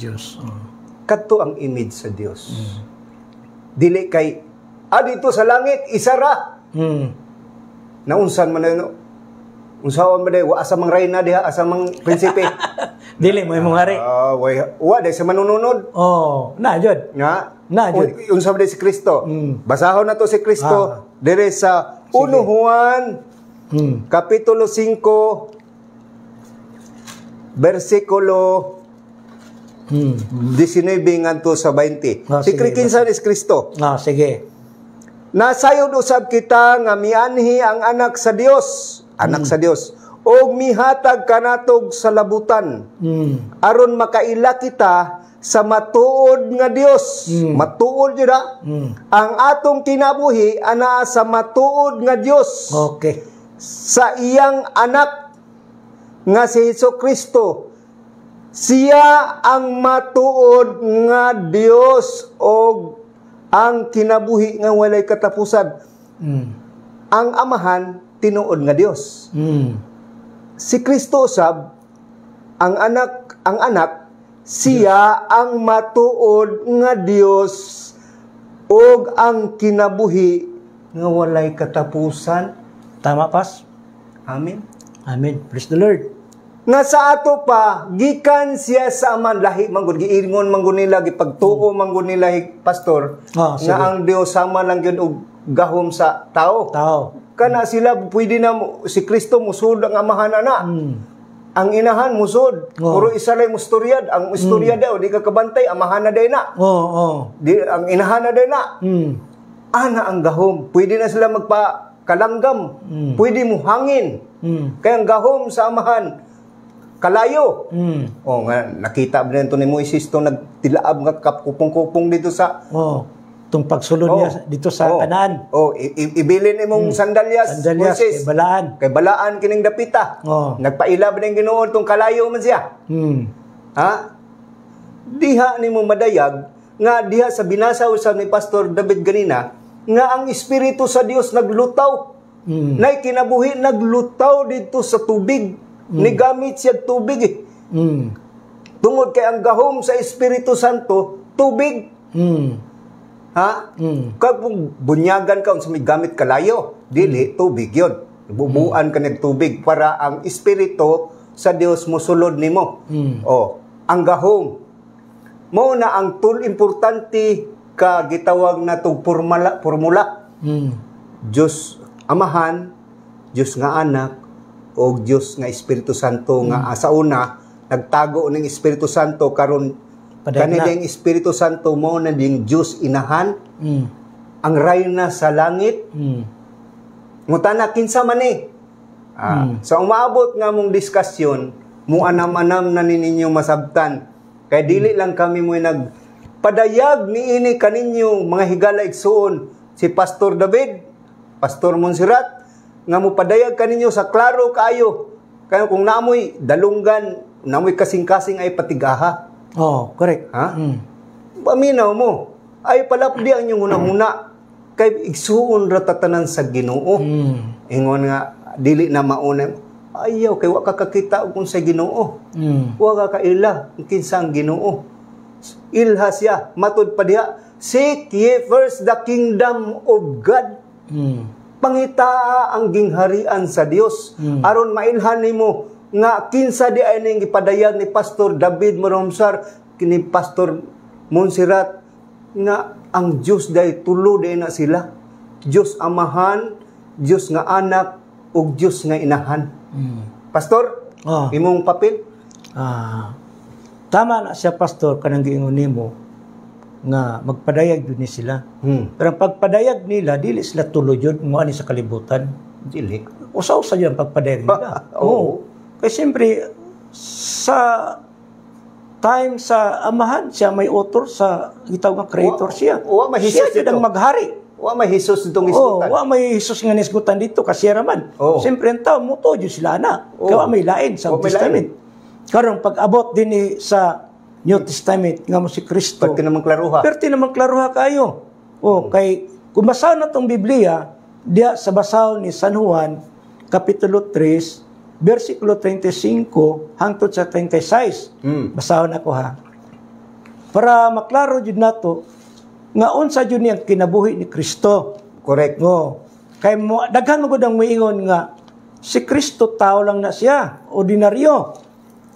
Kadto ang image sa Dios. Dili kay, dito sa langit, isara. Naunsan man na, unsaon man na, asa mang reyna diha, asa mang prinsipe. Dili mo yung hari. Wa, dahil sa manununod. Na-jod. Na-jod. Unsa man si Kristo. Basahon na to si Kristo. Dire sa 1 Juan, Kapitulo 5, versikulo 19 nganto sa 20. Si kinsa is Kristo. Sige. Nasayod usab kita nga mianhi ang anak sa Dios, sa Dios, og mihatag kanatog sa labutan. Aron makaila kita sa matuod nga Dios. Matuod jud ang atong kinabuhi ana sa matuod nga Dios. Sa iyang anak nga si Hesukristo. Siya ang matuod nga Dios o ang kinabuhi nga walay katapusan. Ang amahan tinuod nga Dios. Si Kristo sab ang anak siya ang matuod nga Dios o ang kinabuhi nga walay katapusan. Tama, Pas? Amen. Amen. Praise the Lord. Nga sa ato pa, gikan siya sa aman, lahi manggod, giingon manggod nila, gipagtuo manggod nila, pastor, nga ang Dios sama lang yun og gahom sa tao. Kana sila, pwede na si Kristo musod ang amahan na. Ang inahan musod. Puro isa lang musturyad. Ang musturya daw, di ka kabantay, amahan na day na. Ang inahan na day na. Ana ang gahom. Pwede na sila magpakalanggam. Pwede mo hangin. Kaya ang gahom sa amahan, kalayo. Nga, nakita ba nito ni Moises itong nagtilaab nga kapupong-kupong dito sa... Itong pagsulod niya dito sa Kanaan. Ibilin imong sandalyas, Moises. Kay balaan kining dapita. Nagpaila ba ng Ginoo itong kalayo man siya? Diha ni mo madayag, nga diha sa binasa usab ni Pastor David ganina, nga ang Espiritu sa Dios naglutaw. Nay kinabuhi naglutaw dito sa tubig. Nigamit siya tubig tungod kay ang gahom sa Espiritu Santo tubig. Kag bunyagan ka sa may gamit kalayo, dili tubig yun. Bubuan ka ng tubig para ang Espiritu sa Dios mosulod nimo. Ang gahom mo na ang importante ka gitawag na tong formula. Diyos amahan, Diyos nga anak, o Diyos nga Espiritu Santo nga sa una nagtago ng Espiritu Santo karon kaniyang Espiritu Santo mo na ding Diyos inahan ang rayna sa langit ngutana kinsa man sa umaabot nga mong diskusyon mo anam-anam na ninyo masabtan kay dili lang kami mo nagpadayag niini kaninyo mga higala igsuon si Pastor David, Pastor Monserrat nga mo padayag kaninyo sa klaro kaayo. Kaya kung namoy dalunggan, namoy kasing-kasing ay patigaha. Correct. Paminaw mo. Ay palapdi ang inyong hunahuna. Kay igsuon ratatanan sa Ginoo. Ingon nga, dili na mauna. Ayaw, kay wa ka kakita kung sa Ginoo. Wa ka kaila, kinsa ang Ginoo. Ilha siya, matud pa diha. Seek ye first the kingdom of God. Pangitaa ang gingharian sa Dios aron mailhan nimo nga kinsa di ay ning gipadayag ni Pastor David Moromsar kini Pastor Monserrat nga ang Dios day tulo day na sila. Dios amahan, Dios nga anak, ug Dios nga inahan. Pastor, imong papel? Tama na siya, Pastor, kanang giingon nimo nga magpadayag yun ni sila. Pero ang pagpadayag nila, dili sila tulo yun, mo ani sa kalibutan. Dili. Usa-usa yun ang pagpadayag nila. Oo. Kaya siyempre, sa time sa amahan, siya may author sa gitawag nga creator siya. Siya yun ang maghari. Wa may Jesus itong isgutan. Wa may Jesus nga nisgutan dito kasi raman. Siyempre ang tao, muto yun sila na. Kaya may lain sa Old Testament. Karong pag-abot din sa New Testament nga mo si Kristo. Perti naman klaruha. Perti naman klaruha kayo. Kay kung basaw na itong Biblia, diya sa basaw ni San Juan, Kapitulo 3, versikulo 35 hangtod sa 36. Basahon ako ha. Para maklaro jud nato nga unsa jud niyang kinabuhi ni Kristo. Correct. Kay mo daghan mo gud ang moingon nga si Kristo tao lang na siya, ordinaryo.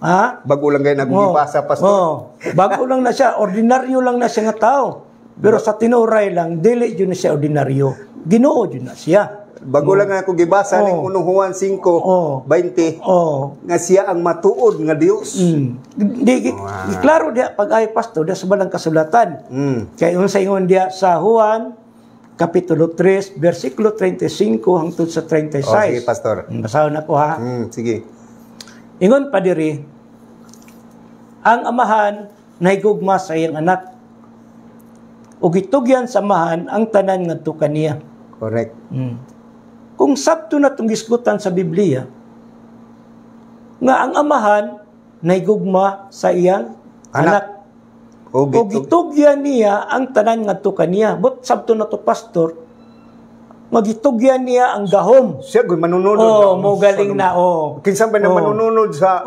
Ha? Bago lang kayo nagpasa, Pastor. Bago lang na siya, ordinaryo lang na siya nga tao. Pero sa tinuray lang, dili jud na siya ordinaryo. Ginoo jud na siya. Bago lang ako gibasa ning unong Juan 5:20 nga siya ang matuod nga Dios. Klaro diya pag ay pastor diya sa balang kasulatan. Kay unsa ingon diya sa Juan Kapitulo 3 versikulo 35 hangtod sa 36. Sige, pastor. Basahon ako ha. Sige. Ingon pa diri, ang amahan nahigugma sa iyang anak. Ug gitugyan sa amahan ang tanan ngadto kaniya. Correct. Kung sabto na itong gisgutan sa Biblia, nga ang amahan nahigugma sa iyang anak. O gitugyan niya ang tanan ngadto kaniya. But sabto na to pastor, magitugyan niya ang gahom. Siya gud manununod. Mo galing na Kinsa ba na manununod sa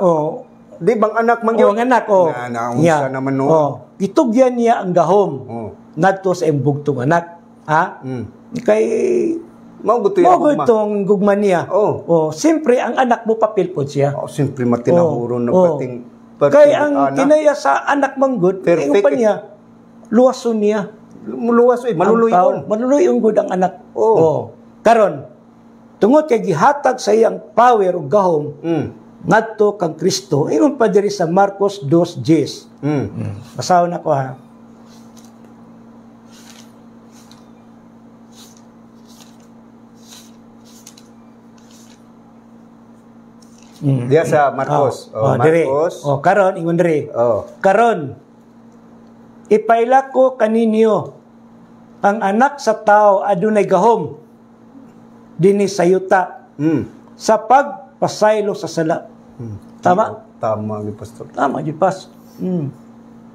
di bang anak man gyud? Ang anak Unsa naman no. Gitugyan niya ang gahom. Ngadto sa imbugtong anak. Ha? Kay Mao itong gugma niya. Siyempre, ang anak mo papel po siya. Siyempre, matinahuro na pating kaya ang kinaya sa anak manggod, yung pa niya, luwason niya. Maluluyon. Maluluyon good ang anak. Karon, tungod kay gihatag sa iyang power o gahom, ngadto kang Kristo, ingon pa diri sa Marcos 2:10. Basahon ako ha. Diya sa Marcos. Marcos. Karon ingon diri. Karon ipaila ko kaninyo ang anak sa tao adunay gahom dinhi sa yuta sa pagpasaylo sa sala. Tama? Tama ni pastor. Tama di pas.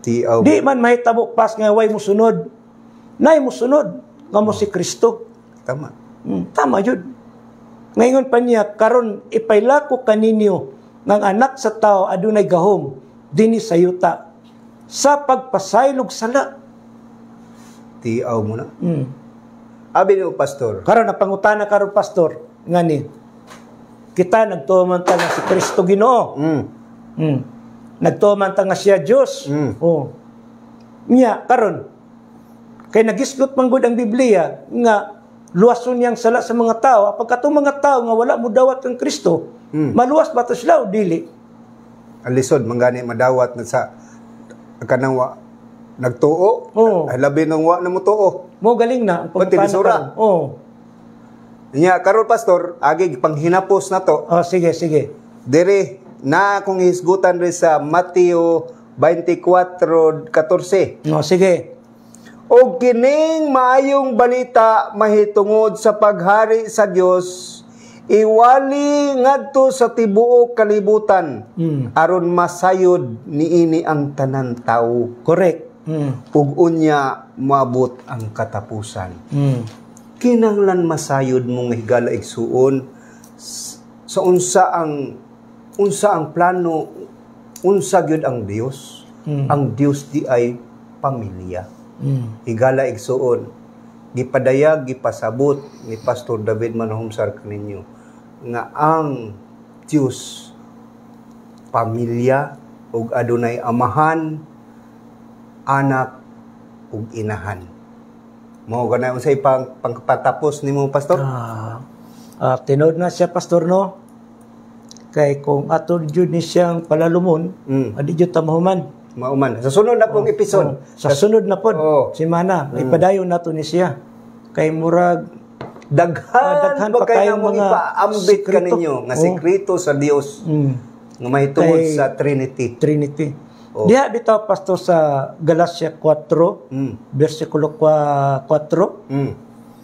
Di man mahitabo pas nga way mo sunod. Nay mo sunod nga mo si Kristo. Tama. Tama jud. Ngayon pa niya, karon ipayla ko kaninyo ng anak sa tao adunay gahom dinhi sa yuta sa pagpasaylog sala. Tiaw mo na. Abi ni pastor. Karon napangutana karon pastor ngani. Kita nagtuman ta nga si Kristo Ginoo. Nagtuman ta nga siya Dios. Nya karon kay nagisgot man gud ang Biblia nga luwason niyang sala sa mga tao. Pagkatong mga tao nga wala mo dawat kang Kristo, maluwas ba to sila o dili? Alisod, manggani madawat na sa kanang nagtuo. Ay labi nang wa na mo tuo. Mo galing na. Pati lisura. Nya, karon pastor, agi panghinapos na to. Sige. Diri, na akong hisgutan rin sa Mateo 24:14. Sige. O kining maayong balita mahitungod sa paghari sa Dios iwali ngadto sa tibuok kalibutan aron masayod niini ang tanan tawo. Correct. Ug unya maabot ang katapusan. Kinahanglan masayod mong higala igsuon sa unsa ang plano, unsa gyud ang Dios. Ang Dios di ay pamilya. Higala igsuon, gipadayag, gipasabot ni Pastor David Manahumsar kaninyo nga ang Dios pamilya ug adunay amahan, anak ug inahan. Mao gana unsay pangpatapos nimo pastor? Tinod na siya pastor no. Kay kung ato jud ni siyang palalumon, adi jud ta mahuman. Mauman. Sa sunod na pong episode. Sa sunod na pod, simana, ipadayon nato ni siya. Kay murag daghan pa kayo mong ipaambit ka ninyo nga sekreto sa Dios nga mahitungod sa Trinity. Diha bitaw pastor sa Galacia 4, versikulo 4.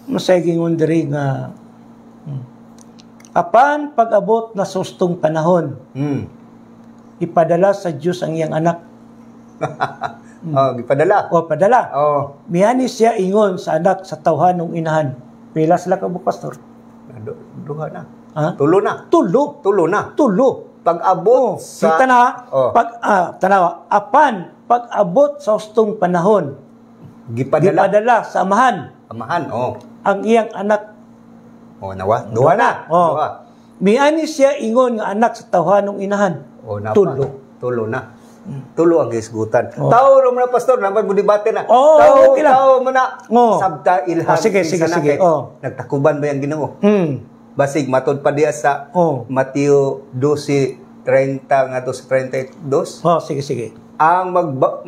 Masay gingon diri nga apan pag-abot na sustong panahon, ipadala sa Dios ang iyang anak. Gipadala. Padala. Mihani siya ingon sa anak sa tawhanong inahan. Pila sila ka bu pastor? Duha na. Tulo na. Tulo. Pag-abot sa tanawa, apan pag-abot sa hustong panahon, gipadala sa amahan. Ang iyang anak. Duha na. Mihani siya ingon nga anak sa tawhanong inahan. Tulo na. Tulo ang gisgutan. Tao ro na pastor, naman mo debate na. Okay lang. Tao mo na. Sabta ilham. Sige. Nagtakuban ba yung Ginoo? Basig matod pa diya sa Mateo 12:30 nga to sa 32. Sige. Ang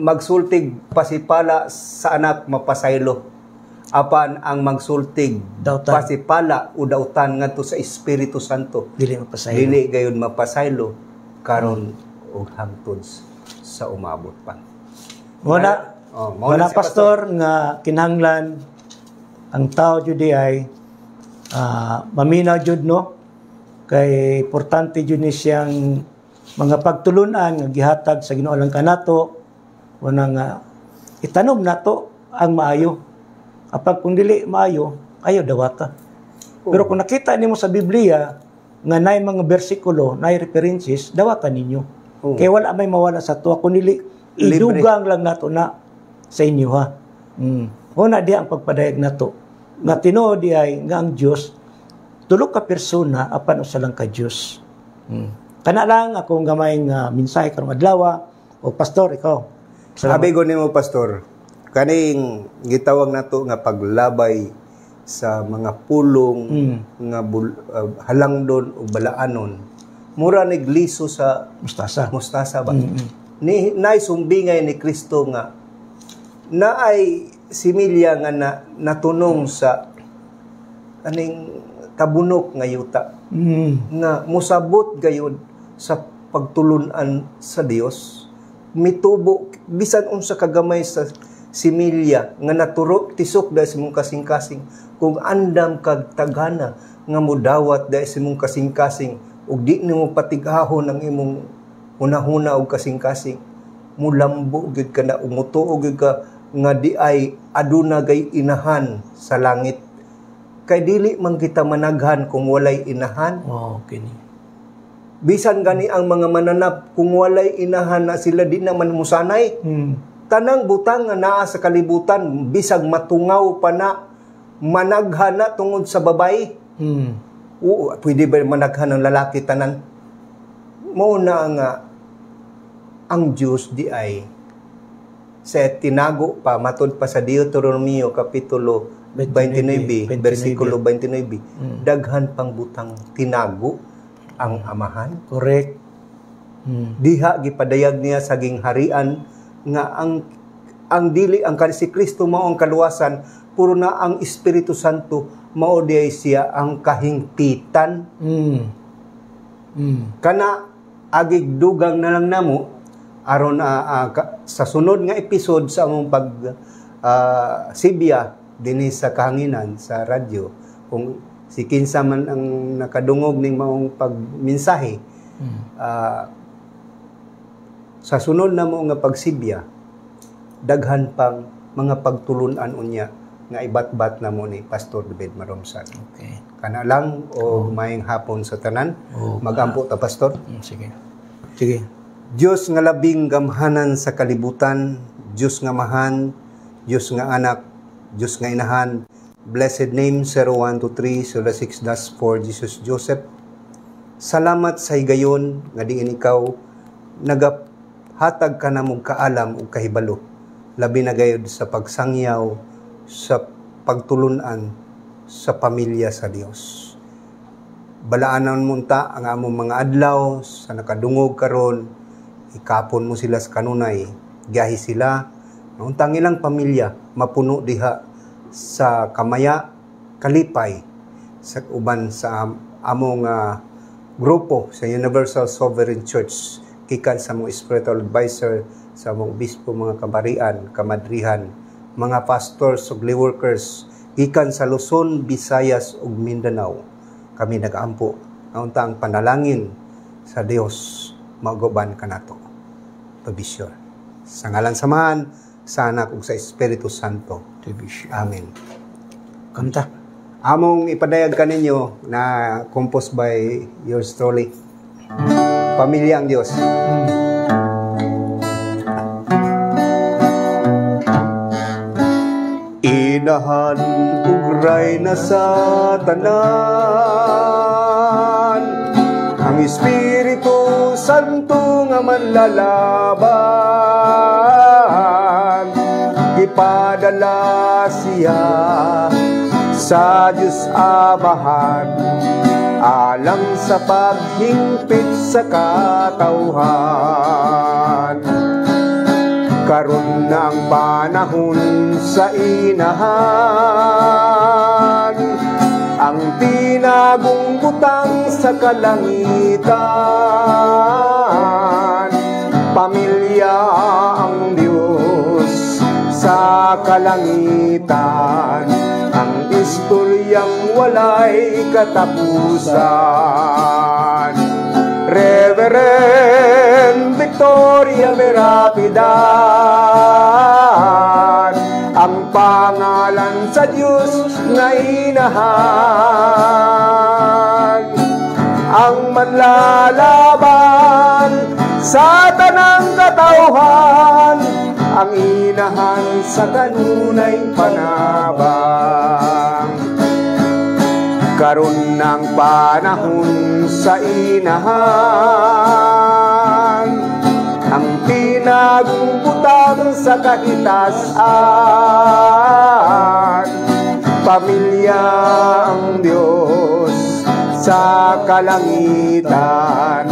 magsultig pasipala sa anak mapasaylo. Apan ang magsultig pasipala o dautan nga to sa Espiritu Santo. Dili gayon mapasaylo karon og hangtod sa umabot pa. Wala pastor nga kinahanglan ang tao jud ay maminaw jud no, kay importante jud ni siyang mga pagtulunan nga gihatag sa Ginoo lang kanato, nga itanom nato ang maayo. Apag kung dili maayo, ayo dawata. Pero kung nakita nimo sa Biblia nga nay mga bersikulo, nay references, dawata ninyo. Kaya wala may mawala sa tuwa, kundi idugang lang nato na sa inyo ha. Una di ang pagpadayag nato. Nga tinuod di ay nga ang Diyos, tulog ka persona, apan usa lang ka Diyos. Kana lang akong gamay nga mensahe karong adlaw. O pastor, ikaw. Sabi ko nimo pastor, kaning gitawag nato nga paglabay sa mga pulong nga halangdon o balaanon. Mura negliso sa mustasa ba? Naay sumbingay ni Kristo nga naay similya nga natunong sa aning kabunok nga yuta nga musabot gayud sa pagtulunan sa Dios, mitubo bisan unsa kagamay sa similya nga naturo tisok dahil sa mong kasing-kasing kung andam kag taghana nga mudawat dahil sa mong kasing-kasing ug di nimo patigahon ang imong hunahuna og kasing-kasing, mulambo gyud ka na, umutuo gyud ka nga di ay aduna gay inahan sa langit. Kay dili man kita managhan kung walay inahan. Bisan gani ang mga mananap kung walay inahan na sila di naman musanay. Tanang butang nga naa sa kalibutan bisag matungaw pa na managhan na tungod sa babae. Pwede ba managhan ng lalaki tanan? Mauna nga ang Diyos di ay sa tinago pa matod pa sa Deuteronomio kapitulo 29 versikulo 29 daghan pang butang tinago ang amahan. Correct. Diha gipadayag niya saging harian nga ang dili ang si Kristo mao ang kaluwasan, puro na ang Espiritu Santo mao di siya ang kahingpitan. Kana agig dugang na lang namo aron sa sunod nga episode sa among pag Sibya dinhi sa kahanginan sa radyo, kung si kinsa man ang nakadungog ning maong pagmensahe sa sunod na mo nga pagsibya daghan pang mga pagtulunan unya nga ibat-bat na mo ni Pastor David Maromsan. Okay. Kana lang o maayong hapon sa tanan. Magampo ta pastor. Sige. Diyos nga labing gamhanan sa kalibutan, Diyos nga mahan, Diyos nga anak, Diyos nga inahan. Blessed name 0123 06-4 Jesus Joseph. Salamat sa higayon nga diin ikaw nagahatag ka na mong kaalam o kahibalo labi na gayud sa pagsangyaw, sa pagtulunan sa pamilya sa Dios. Balaanan mo ta ang among mga adlaw sa nakadungog karon, ikapon mo sila sa kanunay, gahi sila, untang ilang pamilya mapuno diha sa kamaya, kalipay, sa uban sa among grupo sa Universal Sovereign Church, kikan sa mga spiritual advisor, sa mga obispo, mga kabarian, kamadrihan, mga pastors ug lay workers, gikan sa Luzon, Visayas ug Mindanao. Kami nag-ampo naunta ang panalangin sa Dios maguban kanato. To be sure. Sa ngalan samahan sa Anak ug sa Espiritu Santo. To be sure. Amen. Kanta. Among ipadayag kaninyo na composed by yours truly. Pamilya ang Dios. Inahan ugray na sa tanan ang Espiritu Santo nga manlalaban, gipadala siya sa Diyos Amahan alang sa paghingpit sa katawhan. Karon na ang panahon sa inahan, ang tinagong butang sa kalangitan. Pamilya ang Diyos sa kalangitan, ang istoryang walay katapusan. Reverend Victoria Verapidan, ang pangalan sa Diyos na inahan, ang manlalaban sa tanang katauhan, ang inahan sa kanunay panabang. Karon ng panahon sa inahan, ang pinagubutang sa kaitasan. Pamilya ang Diyos sa kalangitan,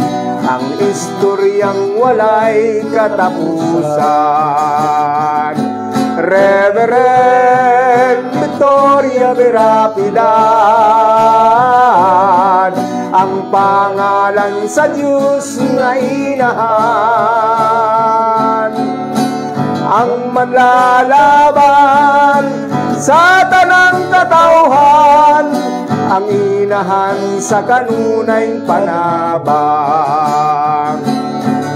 ang istoryang walay katapusan. Reverend Victoria Verapidan, ang pangalan sa Diyos na inahan, ang manlalaban sa tanang katauhan, ang inahan sa kanunay panabang.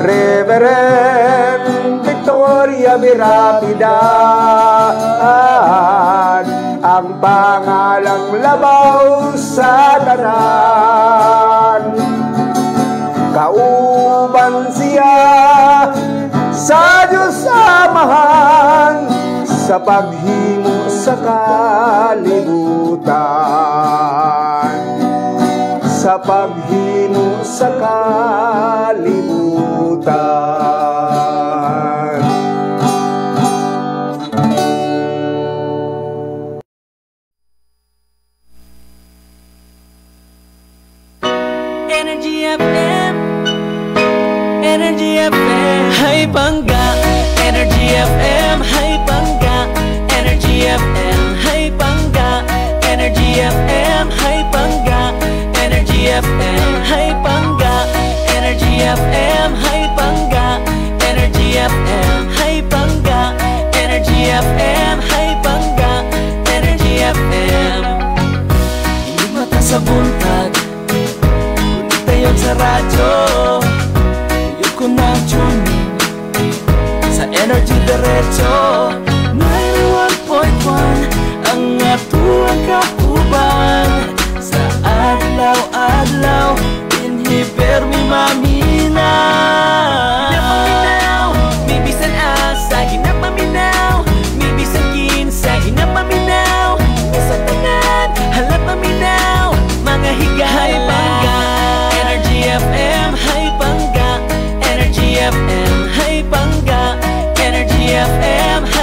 Reverend Victoria Verapidan, ang pangalang labaw sa tanan. Kauban siya sa Diyos Amahan, sa paghimo sa kalibutan, sa paghimo sa kalibutan. Energy FM, Energy FM, hay bangga. Energy FM, hay bangga. Energy FM, hay bangga. Energy FM, hay bangga. Energy FM, hay bangga. Energy FM, hay bangga. Energy FM, hay bangga. Energy FM, hay bangga. Energy FM. Hindi mata sa buntag, kundi tayo sa radyo. Tuyok ko ng tuning sa Energy Diretso 91.1 ang atuang kauban. Sa adlaw-adlaw dinhi permi maminaw. Ginapaminaw, may bisan asa. Ginapaminaw, may bisan kinsa. Ginapaminaw, sa tanan halap paminaw. Mga higay bangga. Energy FM, hay bangga. Energy FM, hay bangga. Energy FM, hay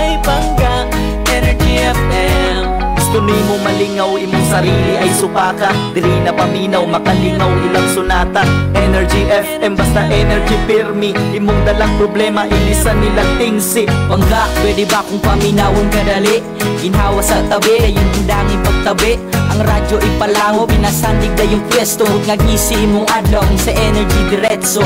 Sunoy mo malingaw, imong sarili ay supaka. Dili na paminaw, makalingaw ilang sunata. Energy FM, basta energy pirmi. Imong dalang problema, ilisan nilang tingsi. Pangga, pwede ba kung paminawon kadali? Ginhawa sa tabi, kayong tindangin pagtabi. Ang radyo ipalango, pinasandig na yung pwesto. Nga gisi imong adlaw sa energy diretso.